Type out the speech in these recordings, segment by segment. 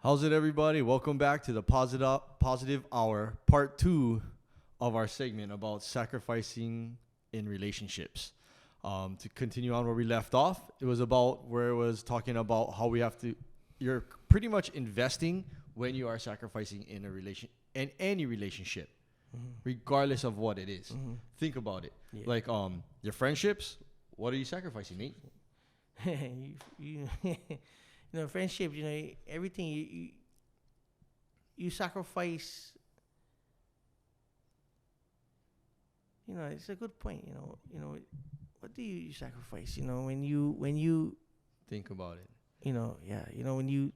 How's it, everybody? Welcome back to the Positive Hour, part 2 of our segment about sacrificing in relationships. To continue on where we left off, it was about where it was talking about how we have to, you're pretty much investing when you are sacrificing in any relationship, regardless of what it is. Think about it. Yeah. Like your friendships, what are you sacrificing, Nate? Friendships, everything you sacrifice. It's a good point. What do you sacrifice? When you think about it. When you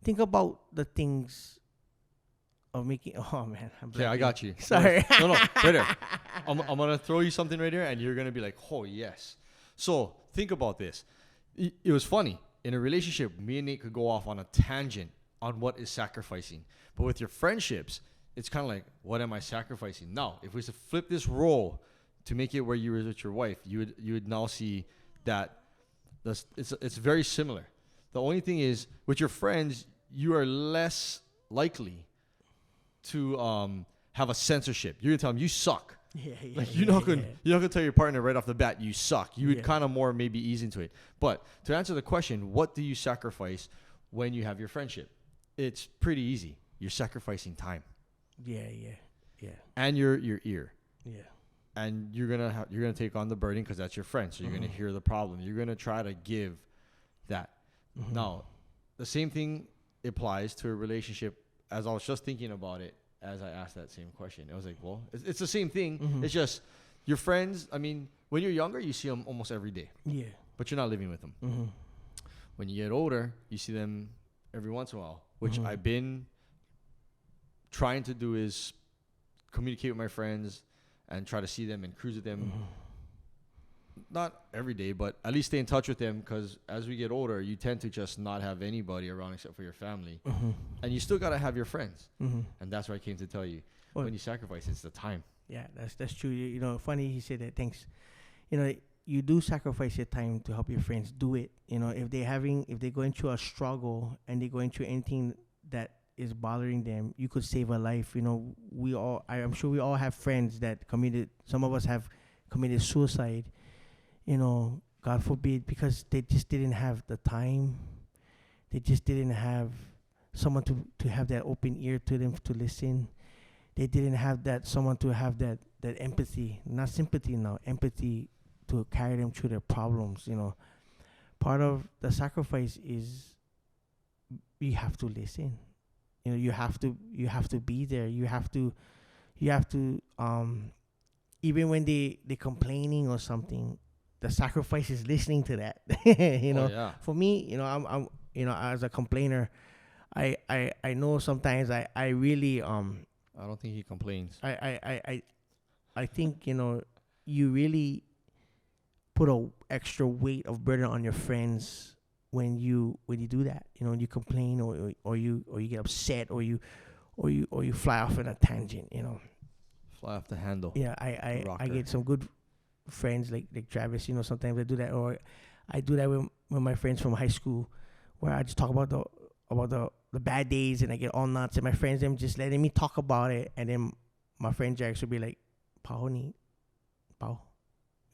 think about the things of making. Oh man, I got you. Sorry. No, right there. I'm gonna throw you something right here, and you're gonna be like, oh yes. So think about this. It was funny. In a relationship, me and Nate could go off on a tangent on what is sacrificing. But with your friendships, it's kind of like, what am I sacrificing? Now, if we to flip this role to make it where you were with your wife, you would now see that it's very similar. The only thing is, with your friends, you are less likely to have a censorship. You're gonna tell them you suck. You're not gonna tell your partner right off the bat you suck. You would kind of more maybe ease into it. But to answer the question, what do you sacrifice when you have your friendship? It's pretty easy. You're sacrificing time. Yeah. And your ear. Yeah. And you're gonna take on the burden because that's your friend. So you're gonna hear the problem. You're gonna try to give that. Now, the same thing applies to a relationship. As I was just thinking about it, as I asked that same question, I was like, well, it's the same thing. It's just your friends. I mean, when you're younger, you see them almost every day. Yeah. But you're not living with them. When you get older, you see them every once in a while, which I've been trying to do is communicate with my friends and try to see them and cruise with them. Not every day, but at least stay in touch with them, because as we get older, you tend to just not have anybody around except for your family. And you still got to have your friends. And that's where I came to tell you, when you sacrifice, it's the time. Yeah, that's true. Funny he said that. Thanks. You do sacrifice your time to help your friends. Do it. If they're going through a struggle and they're going through anything that is bothering them, you could save a life. I'm sure we all have friends that some of us have committed suicide. God forbid, because they just didn't have the time. They just didn't have someone to have that open ear to them to listen. They didn't have someone to have that empathy, not sympathy now, empathy to carry them through their problems. Part of the sacrifice is you have to listen. You have to be there. You have to even when they're complaining or something, the sacrifice is listening to that. For me, I'm as a complainer, I know sometimes I really I don't think he complains. I think you really put a extra weight of burden on your friends when you do that. You complain or you get upset or you fly off in a tangent. Fly off the handle. Yeah, I get some good friends like Travis. Sometimes I do that, or I do that with my friends from high school, where I just talk about the bad days, and I get all nuts, and my friends them just letting me talk about it, and then my friend Jax will be like, "Pao,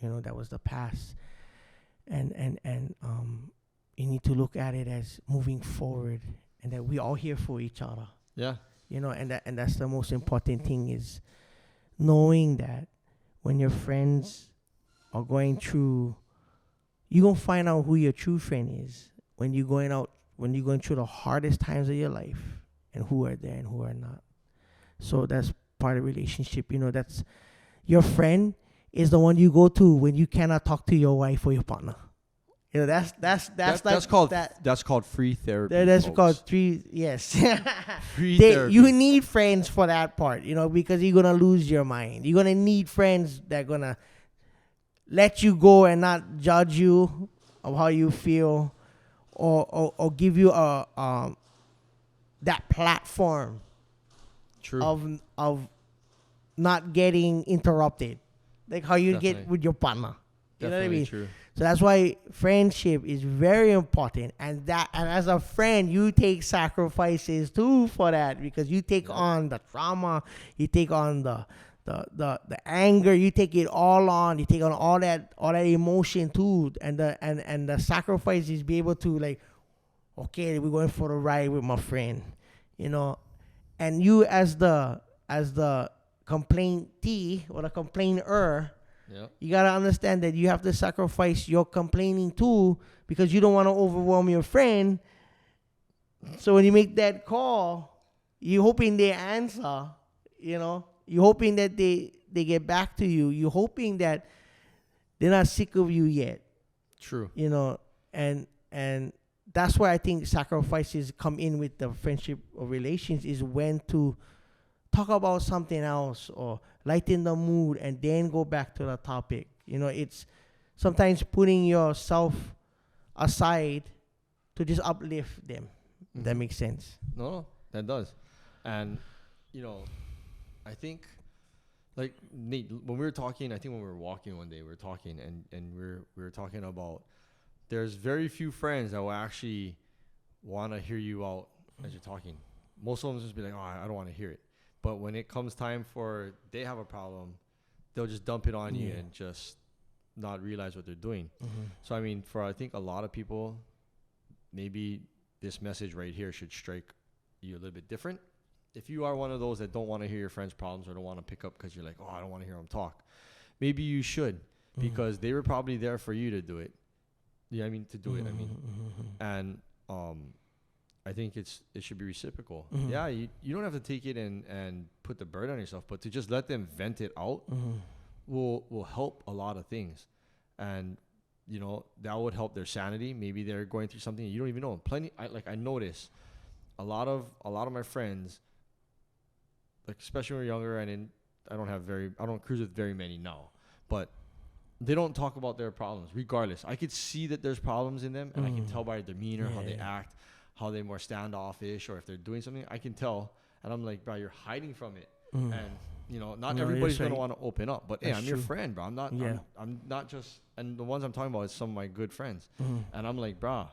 that was the past," and you need to look at it as moving forward, and that we all here for each other. Yeah. And that's the most important thing, is knowing that when your friends are going through, you're going to find out who your true friend is when you're going through the hardest times of your life, and who are there and who are not. So that's part of relationship. That's your friend is the one you go to when you cannot talk to your wife or your partner. That's called free therapy. That's folks. called yes. Free therapy. You need friends for that part, because you're gonna lose your mind. You're gonna need friends that are gonna let you go and not judge you of how you feel, or give you that platform. True. of not getting interrupted, like how you get with your partner. You know what I mean? True. So that's why friendship is very important, and as a friend, you take sacrifices too for that, because you take on the trauma, you take on the anger, you take it all on, you take on all that emotion too, and the sacrifice is be able to, like, okay, we're going for a ride with my friend, you know, and you as the complainee or the complainer, you gotta understand that you have to sacrifice your complaining too, because you don't want to overwhelm your friend. So when you make that call, you're hoping they answer, you know, you're hoping that they get back to you, you're hoping that they're not sick of you yet. True. You know, and that's why I think sacrifices come in with the friendship or relations, is when to talk about something else or lighten the mood and then go back to the topic. You know, it's sometimes putting yourself aside to just uplift them. Mm-hmm. That makes sense. No, that does. And, you know, I think, like, Nate, when we were talking, I think when we were walking one day, we were talking and we were talking about, there's very few friends that will actually want to hear you out as you're talking. Most of them just be like, oh, I don't want to hear it. But when it comes time for they have a problem, they'll just dump it on you and just not realize what they're doing. Mm-hmm. So, I mean, for I think a lot of people, maybe this message right here should strike you a little bit different. If you are one of those that don't want to hear your friends' problems or don't want to pick up because you're like, oh, I don't want to hear them talk, maybe you should, because they were probably there for you to do it. Yeah, I mean, to do it, I mean. And I think it should be reciprocal. Mm-hmm. Yeah, you don't have to take it and put the burden on yourself, but to just let them vent it out will help a lot of things. And, you know, that would help their sanity. Maybe they're going through something you don't even know. I notice a lot of my friends, like, especially when we're younger, and I don't cruise with very many now, but they don't talk about their problems regardless. I could see that there's problems in them, and I can tell by their demeanor, how they act, how they're more standoffish, or if they're doing something, I can tell. And I'm like, bro, you're hiding from it. And, you know, not everybody's going to want to open up. But, hey, I'm your friend, bro. I'm not just, and the ones I'm talking about is some of my good friends. And I'm like, bro,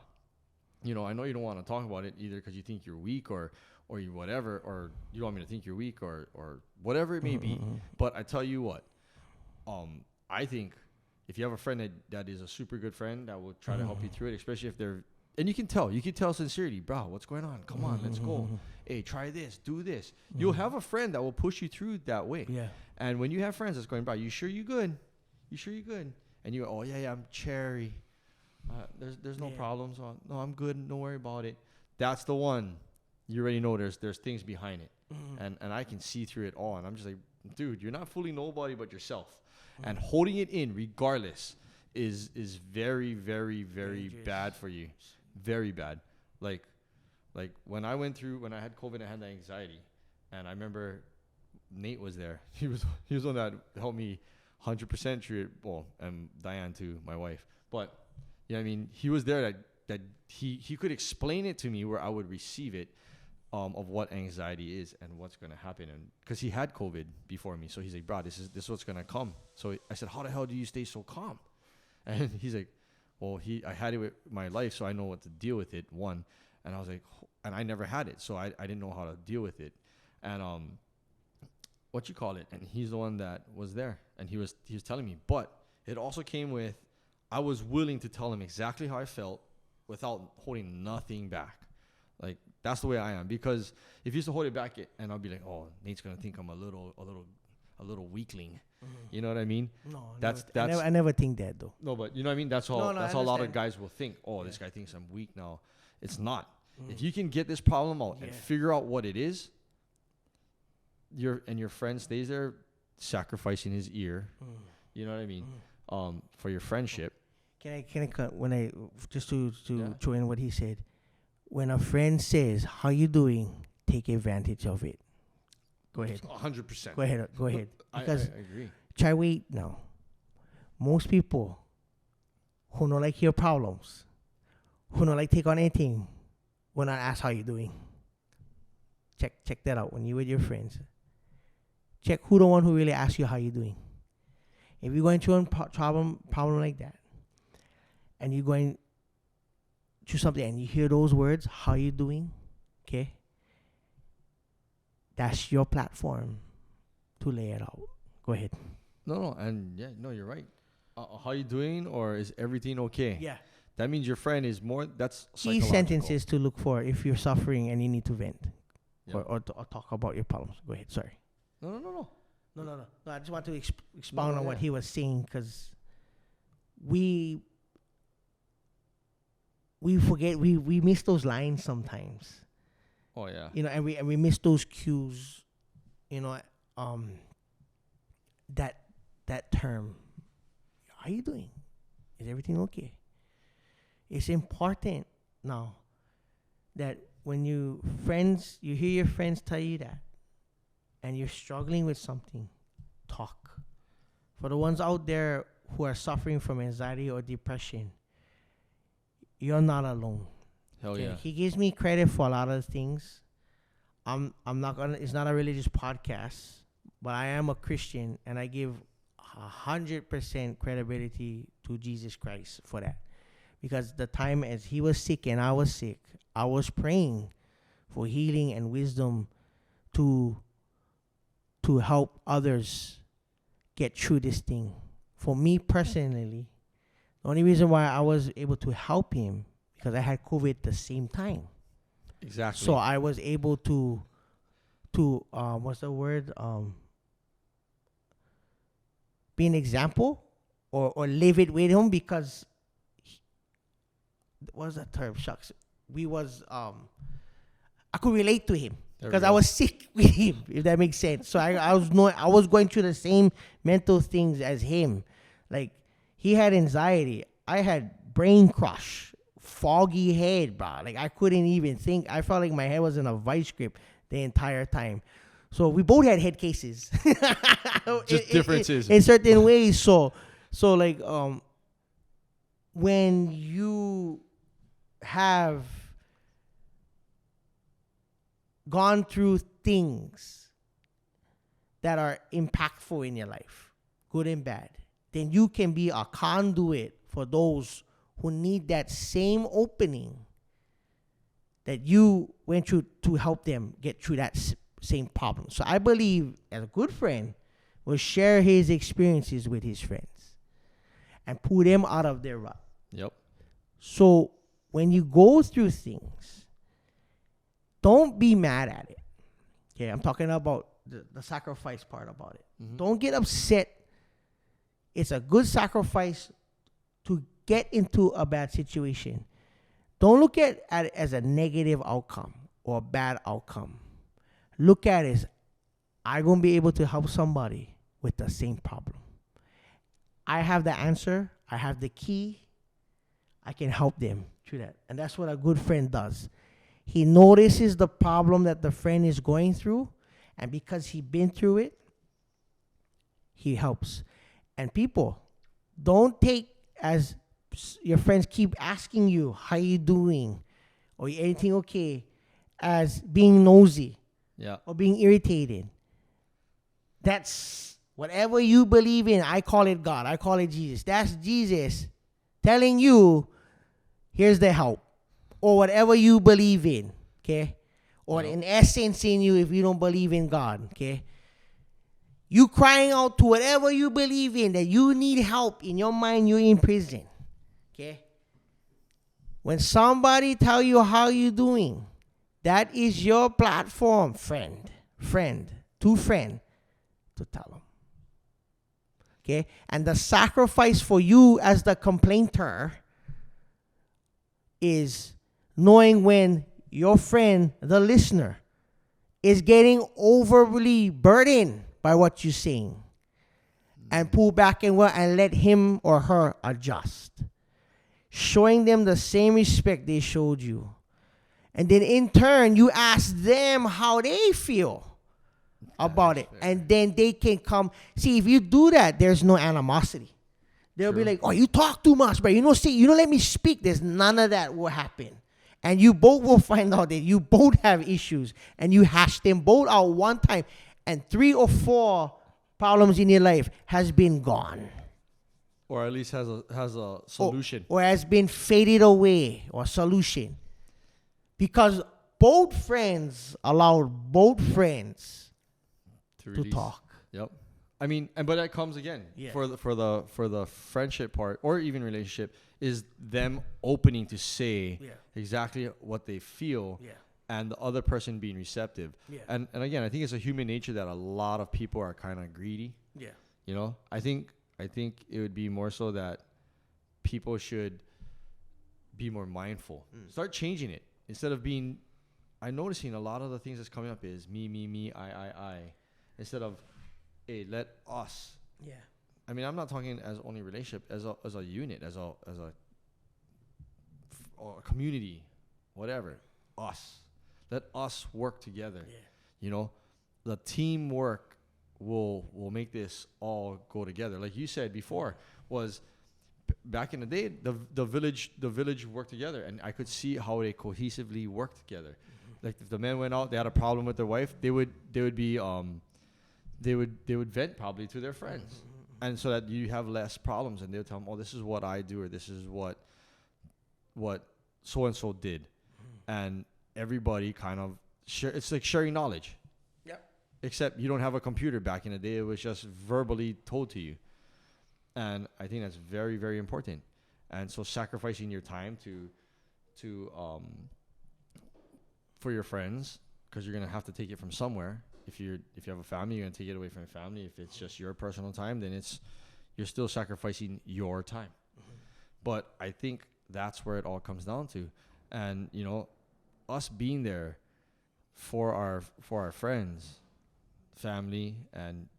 you know, I know you don't want to talk about it either because you think you're weak or you whatever, or you don't want me to think you're weak or whatever it may be. But I tell you what, I think if you have a friend that is a super good friend that will try to help you through it, especially if they're, and you can tell sincerity, bro, what's going on? Come on, let's go. Hey, try this, do this. You'll have a friend that will push you through that way. Yeah. And when you have friends that's going, bro, you sure you good? You sure you good? And you go, oh, yeah, I'm cherry. There's no problems. No, I'm good. Don't worry about it. That's the one. You already know there's things behind it. And I can see through it all. And I'm just like, dude, you're not fooling nobody but yourself. And holding it in regardless is very, very, very bad for you. Very bad. Like when I had COVID, I had the anxiety, and I remember Nate was there. He was one that helped me 100% through it. Well, and Diane too, my wife. But yeah, I mean, he was there that he could explain it to me where I would receive it, of what anxiety is and what's going to happen. And because he had COVID before me, so he's like, bro, this is what's going to come. So I said, how the hell do you stay so calm? And he's like, well, I had it with my life, so I know what to deal with it, one. And I was like, and I never had it, so I didn't know how to deal with it. And and he's the one that was there, and he was telling me. But it also came with, I was willing to tell him exactly how I felt without holding nothing back. Like, that's the way I am. Because if you used to hold it back, and I'll be like, oh, Nate's gonna think I'm a little weakling. You know what I mean? No, I never think that though. No, but you know what I mean? That's how a lot of guys will think. Oh, this guy thinks I'm weak now. It's not. If you can get this problem out and figure out what it is, your friend stays there sacrificing his ear. You know what I mean? For your friendship. Can I cut when I just to throw in what he said? When a friend says, "How you doing?" Take advantage of it. Go ahead. 100%. Go ahead. Because I agree. Try wait now. Most people who don't like hear problems, who don't like take on anything, will not ask how you doing. Check that out when you with your friends. Check who the one who really asks you how you doing. If you're going through a problem like that, and you're going through something and you hear those words, how you doing? Okay? That's your platform to lay it out. Go ahead. No, and yeah, no, you're right. How you doing, or is everything okay? Yeah. That means your friend is more. That's Key psychological. sentences to look for if you're suffering and you need to vent Yep. or talk about your problems. Go ahead. Sorry. No. No. I just want to expound on what yeah. he was saying, because we forget, we miss those lines sometimes, Oh yeah. you know, and we miss those cues, you know, that term. How you doing? Is everything okay? It's important now that when you hear your friends tell you that, and you're struggling with something, talk. For the ones out there who are suffering from anxiety or depression, you're not alone. Hell yeah. He gives me credit for a lot of things. I'm not gonna. It's not a religious podcast, but I am a Christian, and I give 100% credibility to Jesus Christ for that. Because the time as he was sick and I was sick, I was praying for healing and wisdom to help others get through this thing. For me personally, the only reason why I was able to help him, because I had COVID at the same time. Exactly. So I was able to what's the word? Be an example or live it with him, because what's that term? Shucks. I could relate to him because I was sick with him, if that makes sense. So I was going through the same mental things as him. Like, he had anxiety. I had brain crush, foggy head, bro. Like, I couldn't even think. I felt like my head was in a vice grip the entire time. So we both had head cases. Just differences. In certain ways. So like, when you have gone through things that are impactful in your life, good and bad, then you can be a conduit for those who need that same opening that you went through to help them get through that same problem. So I believe, as a good friend, will share his experiences with his friends and pull them out of their rut. Yep. So when you go through things, don't be mad at it. Okay, I'm talking about the sacrifice part about it. Mm-hmm. Don't get upset. It's a good sacrifice to get into a bad situation. Don't look at it as a negative outcome or a bad outcome. Look at it as, I'm going to be able to help somebody with the same problem. I have the answer. I have the key. I can help them through that. And that's what a good friend does. He notices the problem that the friend is going through, and because he's been through it, he helps. And people, don't take as your friends keep asking you, how you doing? Or anything okay? As being nosy. Yeah. Or being irritated. That's whatever you believe in. I call it God. I call it Jesus. That's Jesus telling you, here's the help. Or whatever you believe in. Okay? Or in essence in you if you don't believe in God. Okay? You crying out to whatever you believe in, that you need help. In your mind, you're in prison. Okay? When somebody tell you how you doing, that is your platform, friend, to tell them. Okay? And the sacrifice for you as the complainter is knowing when your friend, the listener, is getting overly burdened by what you're saying, and pull back and let him or her adjust. Showing them the same respect they showed you. And then in turn, you ask them how they feel about it. And then they can come. See, if you do that, there's no animosity. They'll be like, oh, you talk too much, bro. You don't let me speak. There's none of that will happen. And you both will find out that you both have issues. And you hash them both out one time. And 3 or 4 problems in your life has been gone. or at least has a solution. or has been faded away, or solution, because both friends allowed both friends To to release. talk. Yep. I mean, but that comes again for the friendship part or even relationship is them opening to say exactly what they feel, and the other person being receptive. And again, I think it's a human nature that a lot of people are kind of greedy. You know, I think it would be more so that people should be more mindful. Start changing it instead of being. I'm noticing a lot of the things that's coming up is me, I, instead of, hey, let us. I mean, I'm not talking as only relationship, as a unit, as a community, whatever. Us, let us work together. You know, the teamwork will make this all go together. Like you said before, was back in the day, the village worked together, and I could see how they cohesively worked together. Like if the men went out, they had a problem with their wife, they would vent probably to their friends, and so that you have less problems. And they would tell them, "Oh, this is what I do, or this is what so and so did," and everybody kind of share. It's like sharing knowledge. Except you don't have a computer. Back in the day, it was just verbally told to you, and I think that's very, very important. And so sacrificing your time to for your friends, because you're gonna have to take it from somewhere. If you have a family, you're gonna take it away from your family. If it's just your personal time, then you're still sacrificing your time. But I think that's where it all comes down to, and you know, us being there for our friends, family, and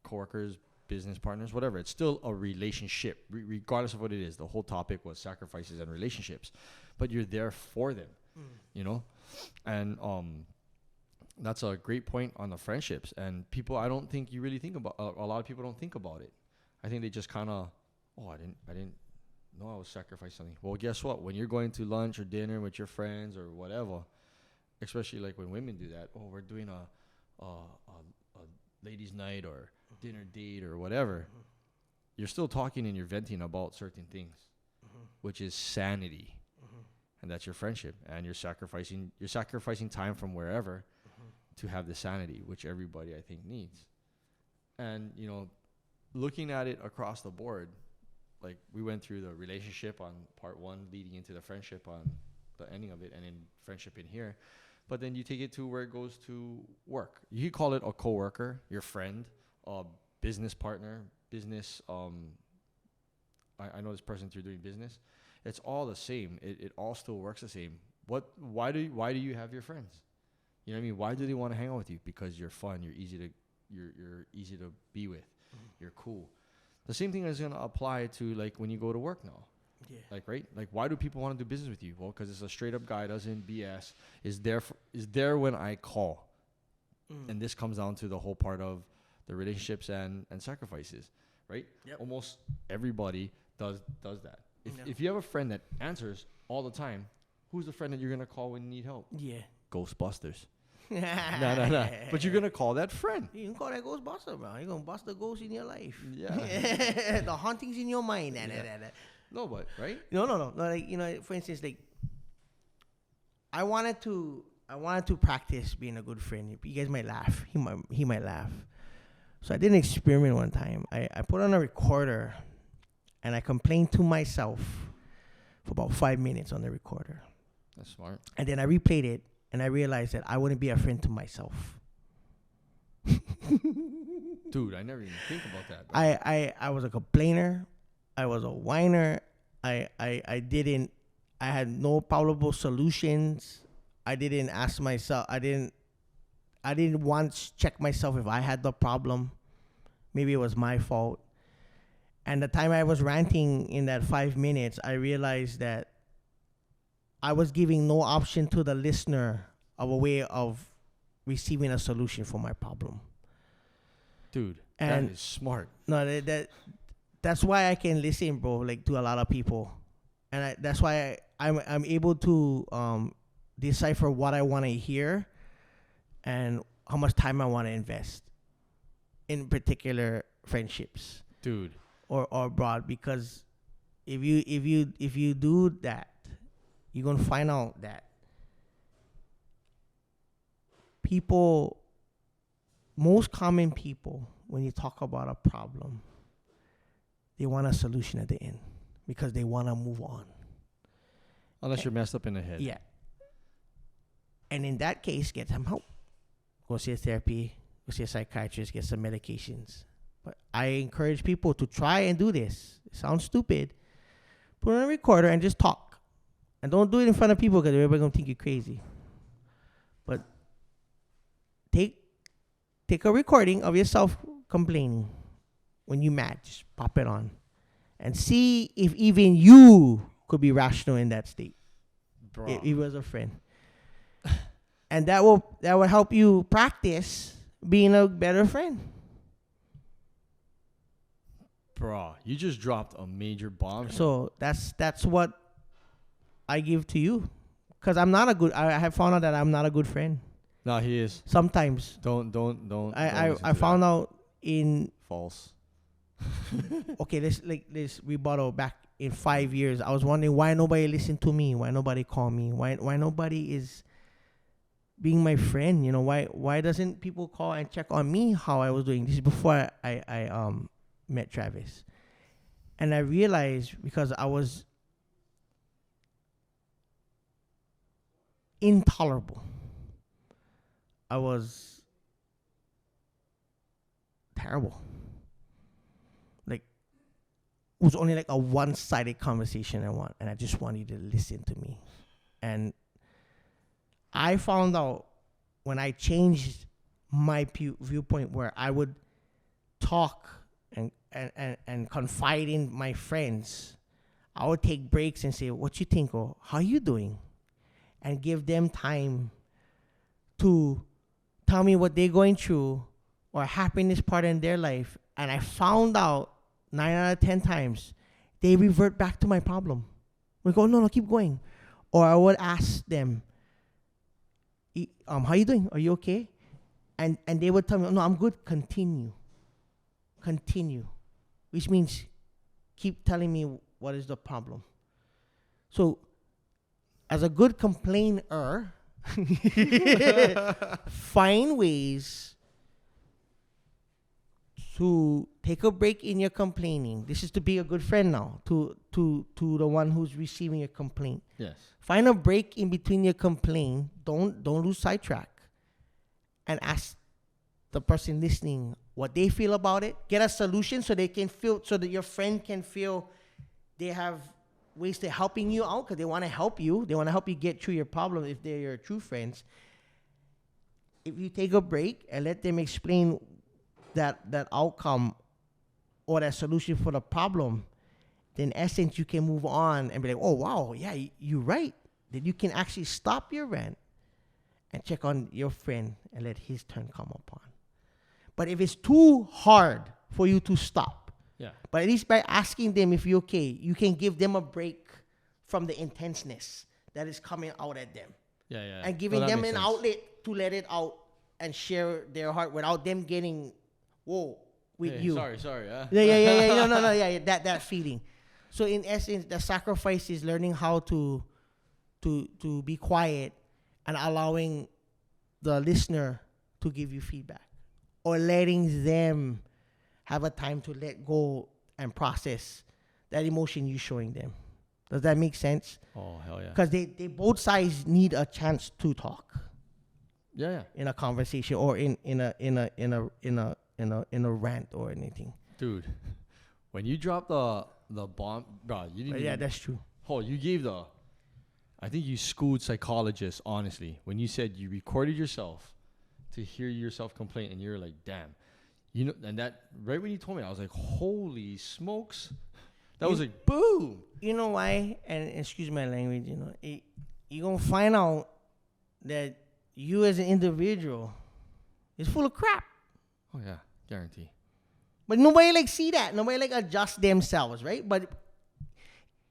coworkers, business partners, whatever. It's still a relationship, regardless of what it is. The whole topic was sacrifices and relationships, but you're there for them. You know, and that's a great point on the friendships. And people, I don't think you really think about. A lot of people don't think about it. I think they just kind of, I didn't know I was sacrificing something. Well, guess what? When you're going to lunch or dinner with your friends or whatever, especially like when women do that. Oh, we're doing a ladies' night or dinner date or whatever. You're still talking and you're venting about certain things, which is sanity. And that's your friendship, and you're sacrificing time from wherever to have the sanity, which everybody I think needs. And you know, looking at it across the board, like we went through the relationship on part 1, leading into the friendship on the ending of it, and in friendship in here. But then you take it to where it goes to work. You could call it a coworker, your friend, a business partner, business. I know this person through doing business. It's all the same. It all still works the same. Why do you have your friends? You know what I mean? Why do they want to hang out with you? Because you're fun. You're easy to be with. You're cool. The same thing is gonna apply to like when you go to work now. Like right? Like why do people want to do business with you? Well, because it's a straight up guy, doesn't BS. Is there when I call. And this comes down to the whole part of the relationships and sacrifices, right? Almost everybody does that. If you have a friend that answers all the time, who's the friend that you're going to call when you need help? Ghostbusters. No. But you're going to call that friend. You can call that Ghostbuster, bro. You're going to bust the ghosts in your life. Yeah. The hauntings in your mind. No, but, right? No. Like, you know, for instance, like, I wanted to practice being a good friend. You guys might laugh. He might laugh. So I did an experiment one time. I put on a recorder, and I complained to myself for about 5 minutes on the recorder. That's smart. And then I replayed it, and I realized that I wouldn't be a friend to myself. Dude, I never even think about that. Bro. I was a complainer. I was a whiner. I had no palatable solutions. I didn't ask myself. I didn't once check myself if I had the problem. Maybe it was my fault. And the time I was ranting in that 5 minutes, I realized that I was giving no option to the listener of a way of receiving a solution for my problem. Dude, and that is smart. No, that's why I can listen, bro, like to a lot of people. And that's why I'm able to decipher what I want to hear and how much time I want to invest in particular friendships. Dude. or abroad, because if you do that, you're gonna find out that people, most common people, when you talk about a problem, they want a solution at the end because they want to move on. Unless you're messed up in the head. Yeah. And in that case, get some help. Go see a therapy, go see a psychiatrist, get some medications. But I encourage people to try and do this. It sounds stupid. Put on a recorder and just talk. And don't do it in front of people because everybody's going to think you're crazy. But take a recording of yourself complaining. When you're mad, just pop it on. And see if even you could be rational in that state. Bro. If he was a friend. And that will help you practice being a better friend. Bro, you just dropped a major bomb. So that's what I give to you. Because I have found out that I'm not a good friend. No, he is. Sometimes. Don't. I found out in false. okay, let's rebuttal back in 5 years. I was wondering why nobody listened to me, why nobody called me, why nobody is being my friend. Why doesn't people call and check on me how I was doing? This is before I met Travis. And I realized because I was intolerable. I was terrible. Like, it was only like a one-sided conversation and I just want you to listen to me. And I found out when I changed my viewpoint where I would talk and confide in my friends, I would take breaks and say, what you think, or how you doing? And give them time to tell me what they're going through or happiness part in their life. And I found out 9 out of 10 times, they revert back to my problem. We go, no, keep going. Or I would ask them, how you doing? Are you okay? And they would tell me, no, I'm good. Continue. Which means keep telling me what is the problem. So as a good complainer, find ways to take a break in your complaining. This is to be a good friend now to the one who's receiving your complaint. Yes. Find a break in between your complaint. Don't lose sidetrack. And ask the person listening what they feel about it. Get a solution so they can feel, so that your friend can feel they have ways to helping you out because they want to help you. They want to help you get through your problem if they're your true friends. If you take a break and let them explain that outcome or that solution for the problem, then in essence you can move on and be like, oh wow, yeah, you're right. Then you can actually stop your rant and check on your friend and let his turn come upon. But if it's too hard for you to stop, yeah. But at least by asking them if you're okay, you can give them a break from the intenseness that is coming out at them. Yeah. And giving them an outlet to let it out and share their heart without them getting, whoa, with you. Sorry. Yeah. No, yeah, that feeling. So in essence, the sacrifice is learning how to be quiet and allowing the listener to give you feedback, or letting them have a time to let go and process that emotion you're showing them. Does that make sense? Oh, hell yeah. Because they both sides need a chance to talk. Yeah. In a conversation or in a rant or anything. Dude, when you dropped the bomb, bro, you didn't. Yeah, that's true. Oh, you gave I think you schooled psychologists, honestly, when you said you recorded yourself to hear yourself complain, and you're like, damn. And that, right when you told me, I was like, holy smokes. That was like, boom. You know why? And excuse my language, you're going to find out that you as an individual is full of crap. Oh, yeah. Guarantee. But nobody see that. Nobody adjust themselves, right? But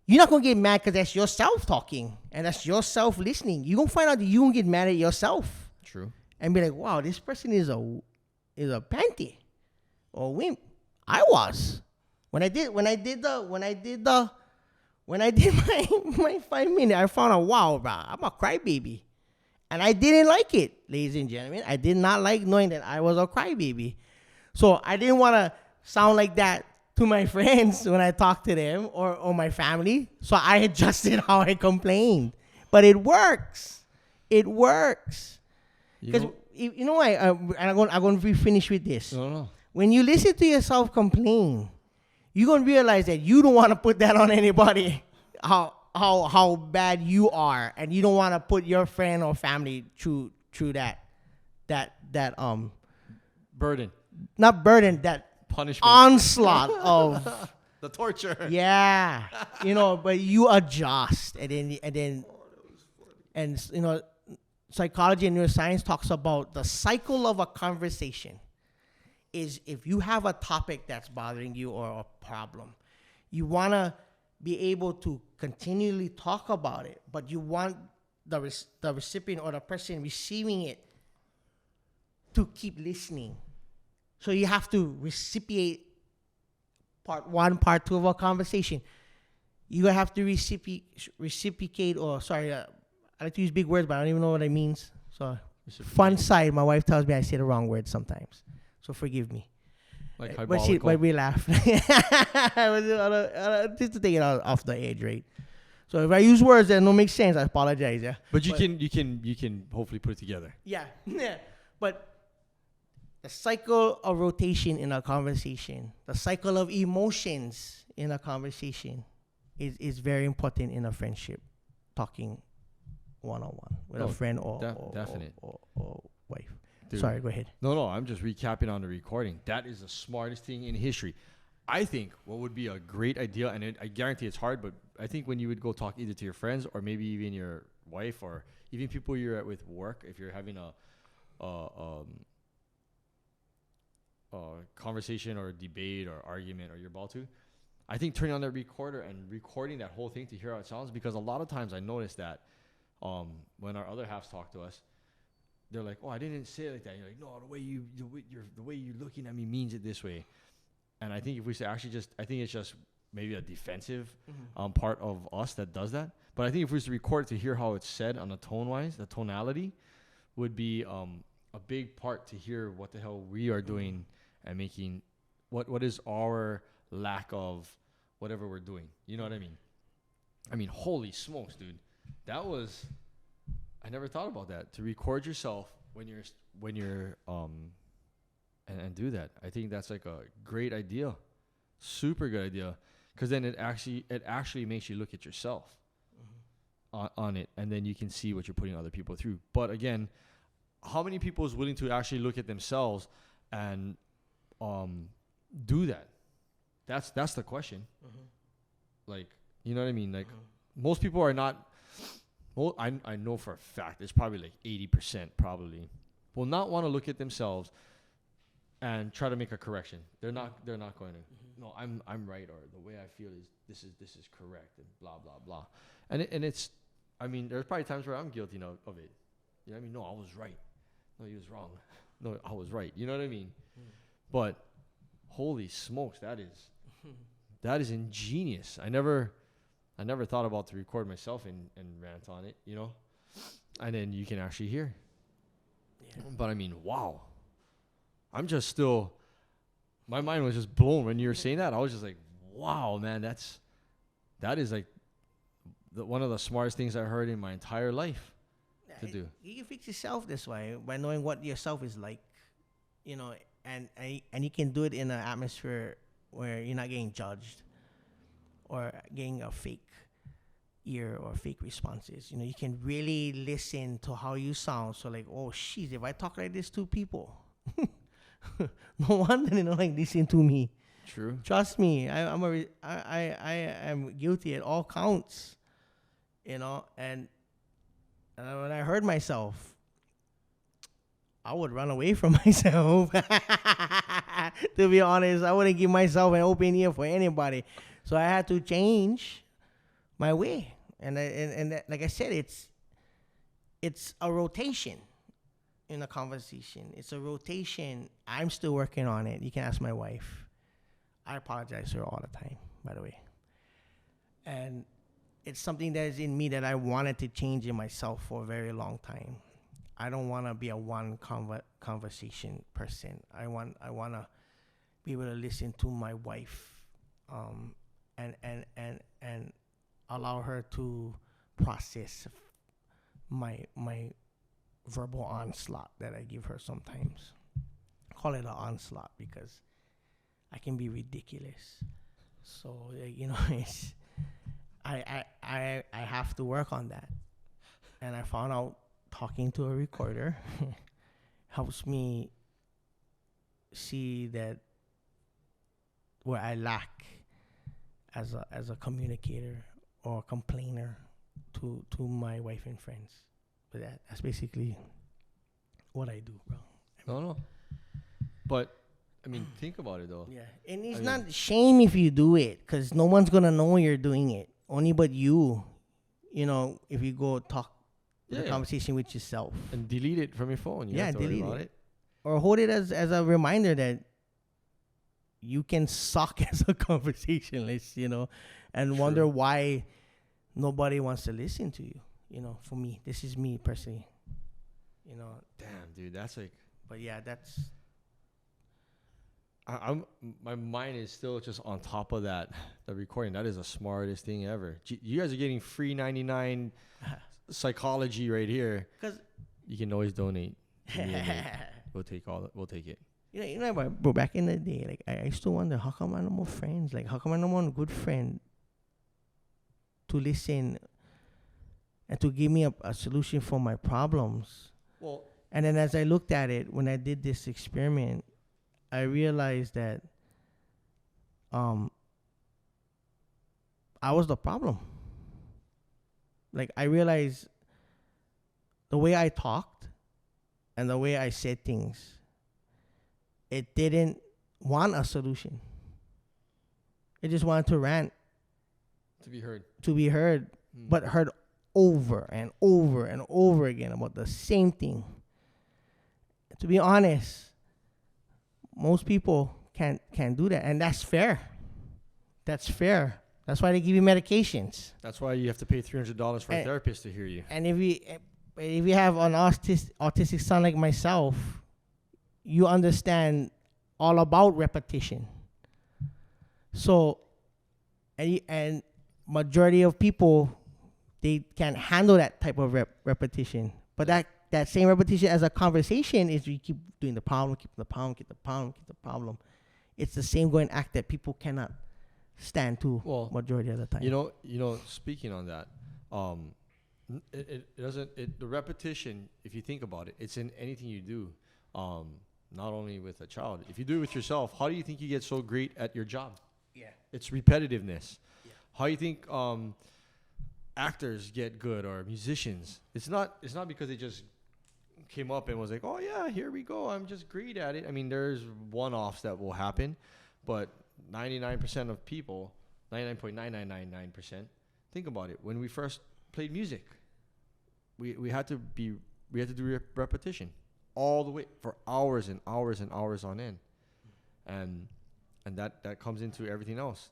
you're not going to get mad because that's yourself talking and that's yourself listening. You're going to find out that you won't get mad at yourself. True. And be like, wow, this person is a panty or wimp. I was. When I did my 5 minute, I found out, wow, bro, I'm a crybaby. And I didn't like it, ladies and gentlemen. I did not like knowing that I was a crybaby. So I didn't want to sound like that to my friends when I talked to them or my family. So I adjusted how I complained. But it works. It works. Because you know why? I'm going to finish with this. No. When you listen to yourself complain, you're going to realize that you don't want to put that on anybody, how bad you are, and you don't want to put your friend or family through that burden, not burden, that punishment, onslaught of the torture. Yeah, but you adjust, and psychology and neuroscience talks about the cycle of a conversation. Is if you have a topic that's bothering you or a problem, you want to be able to continually talk about it, but you want the recipient or the person receiving it to keep listening. So you have to reciprocate part one, part two of a conversation. You have to reciprocate, I like to use big words, but I don't even know what it means. So fun side, my wife tells me I say the wrong words sometimes. So forgive me. Like but we laugh. Just to take it off the edge, right? So if I use words that don't make sense, I apologize. Yeah. But you can hopefully put it together. Yeah. But the cycle of rotation in a conversation, the cycle of emotions in a conversation, is very important in a friendship. Talking one-on-one with a friend or wife. Dude. Sorry, go ahead. No, I'm just recapping on the recording. That is the smartest thing in history. I think what would be a great idea, and I guarantee it's hard, but I think when you would go talk either to your friends or maybe even your wife or even people you're at with work, if you're having a conversation or a debate or argument or you're about to, I think turning on that recorder and recording that whole thing to hear how it sounds, because a lot of times I notice that when our other halves talk to us, they're like, "Oh, I didn't say it like that." And you're like, "No, the way you're looking at me means it this way." And I think if we say I think it's just maybe a defensive part of us that does that. But I think if we was to record it to hear how it's said on the tone-wise, the tonality would be a big part to hear what the hell we are doing and making what is our lack of whatever we're doing. You know what I mean? I mean, holy smokes, dude. That was, I never thought about that. To record yourself when you're and do that. I think that's like a great idea. Super good idea. Because then it actually makes you look at yourself on it, and then you can see what you're putting other people through. But again, how many people is willing to actually look at themselves and do that? That's the question. Like, you know what I mean? Like, most people are not. Well, I know for a fact it's probably like 80% probably will not want to look at themselves and try to make a correction. They're not going to. No, I'm right, or the way I feel is this is correct, and blah blah blah. And it's, I mean, there's probably times where I'm guilty of it. You know what I mean? No, I was right. No, he was wrong. No, I was right. You know what I mean? But holy smokes, that is ingenious. I never thought about to record myself and rant on it, you know? And then you can actually hear. Yeah. But I mean, wow. I'm just still, my mind was just blown when you were saying that. I was just like, wow, man, that is like one of the smartest things I heard in my entire life to do. You can fix yourself this way by knowing what yourself is like, you know, and you can do it in an atmosphere where you're not getting judged or getting a fake ear or fake responses. You know, you can really listen to how you sound. So like, oh shit, if I talk like this to people, no wonder they don't like listening to me. True. Trust me, I am guilty at all counts. You know, and when I heard myself, I would run away from myself. To be honest, I wouldn't give myself an open ear for anybody. So I had to change my way. And like I said, it's a rotation in a conversation. It's a rotation. I'm still working on it. You can ask my wife. I apologize to her all the time, by the way. And it's something that is in me that I wanted to change in myself for a very long time. I don't want to be a one conversation person. I want to be able to listen to my wife, and allow her to process my verbal onslaught that I give her sometimes. Call it an onslaught because I can be ridiculous. So it's I have to work on that. And I found out talking to a recorder helps me see that where I lack as a communicator or a complainer to my wife and friends. But that's basically what I do, bro. No. But I mean, think about it though. Yeah, and it's not shame if you do it, because no one's gonna know you're doing it. Only but you. If you go talk the conversation with yourself and delete it from your phone. You have to delete worry about it. Or hold it as a reminder that you can suck as a conversationalist, and wonder why nobody wants to listen to you. For me, this is me personally. Damn, dude, that's like. But yeah, that's. My mind is still just on top of that. The recording, that is the smartest thing ever. You guys are getting free 99 psychology right here. Because you can always donate. We'll take it. Bro, back in the day, like I used to wonder, how come I no more friends? Like, how come I no more good friend to listen and to give me a solution for my problems? Well, and then as I looked at it, when I did this experiment, I realized that I was the problem. Like, I realized the way I talked and the way I said things, it didn't want a solution. It just wanted to rant. To be heard. But heard over and over and over again about the same thing. To be honest, most people can't do that, and that's fair. That's why they give you medications. That's why you have to pay $300 for a therapist to hear you. And if you have an autistic son like myself, you understand all about repetition. So, and majority of people, they can't handle that type of repetition. But that same repetition as a conversation is you keep doing the problem, keep the problem. It's the same going act that people cannot stand to majority of the time. Speaking on that, it doesn't. The repetition, if you think about it, it's in anything you do. Not only with a child. If you do it with yourself, how do you think you get so great at your job? Yeah. It's repetitiveness. Yeah. How do you think actors get good or musicians? It's not because they just came up and was like, oh yeah, here we go, I'm just great at it. I mean, there's one-offs that will happen, but 99% of people, 99.9999%, think about it. When we first played music, we had to do repetition all the way for hours and hours and hours on end, and that comes into everything else,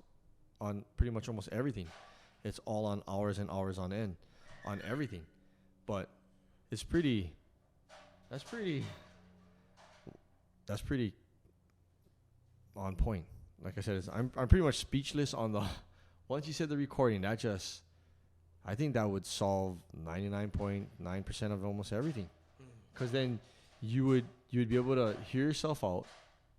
on pretty much almost everything. It's all on hours and hours on end, on everything. But that's pretty on point. Like I said, I'm pretty much speechless on the. Once you said the recording, I think that would solve 99.9% of almost everything, because then you would be able to hear yourself out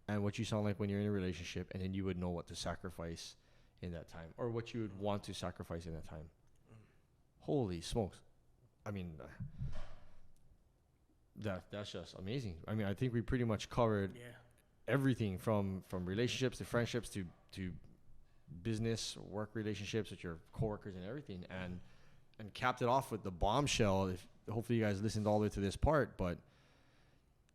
and what you sound like when you're in a relationship, and then you would know what to sacrifice in that time, or what you would want to sacrifice in that time. Holy smokes. I mean, that's just amazing. I mean, I think we pretty much covered everything from relationships to friendships to business, work relationships with your coworkers and everything, and capped it off with the bombshell. Hopefully you guys listened all the way to this part, but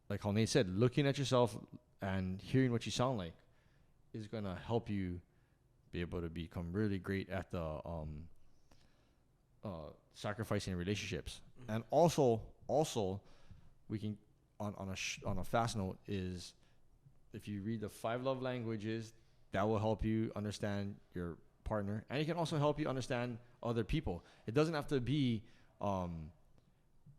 like how Nate said, looking at yourself and hearing what you sound like is going to help you be able to become really great at the sacrificing relationships. And also we can on a fast note is, if you read the 5 love languages, that will help you understand your partner, and it can also help you understand other people. It doesn't have to be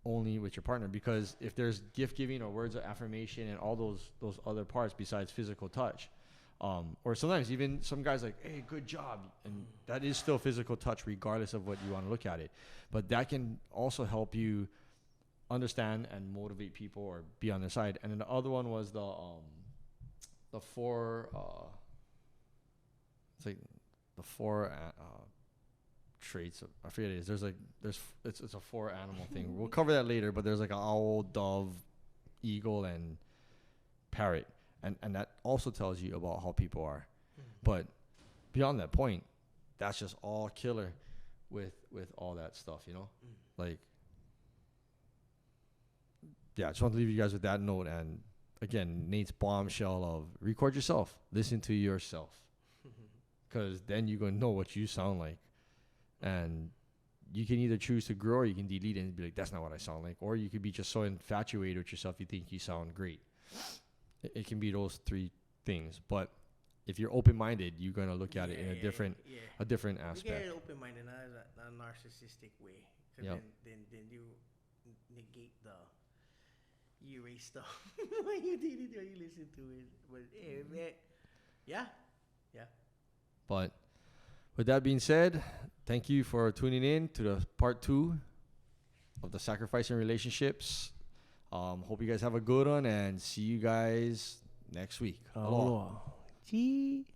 only with your partner, because if there's gift giving or words of affirmation and all those other parts besides physical touch, or sometimes even some guys like, hey, good job, and that is still physical touch regardless of what you want to look at it, but that can also help you understand and motivate people or be on their side. And then the other one was the four it's like the four traits of, I forget it is. It's a 4 animal thing. We'll cover that later, but there's like an owl, dove, eagle, and parrot, and that also tells you about how people are. But beyond that point, that's just all killer with all that stuff, you know. Like, yeah, I just want to leave you guys with that note. And again, Nate's bombshell of record yourself, listen to yourself, because then you're gonna know what you sound like. And you can either choose to grow, or you can delete it and be like, that's not what I sound like. Or you could be just so infatuated with yourself, you think you sound great. It can be those 3 things. But if you're open-minded, you're going to look at it in a different aspect. You get open-minded, not as a narcissistic way. Because then you negate you erase stuff when you did it or you listen to it. But yeah. But with that being said, thank you for tuning in to the part 2 of the Sacrificing Relationships. Hope you guys have a good one, and see you guys next week. Aloha. Gee.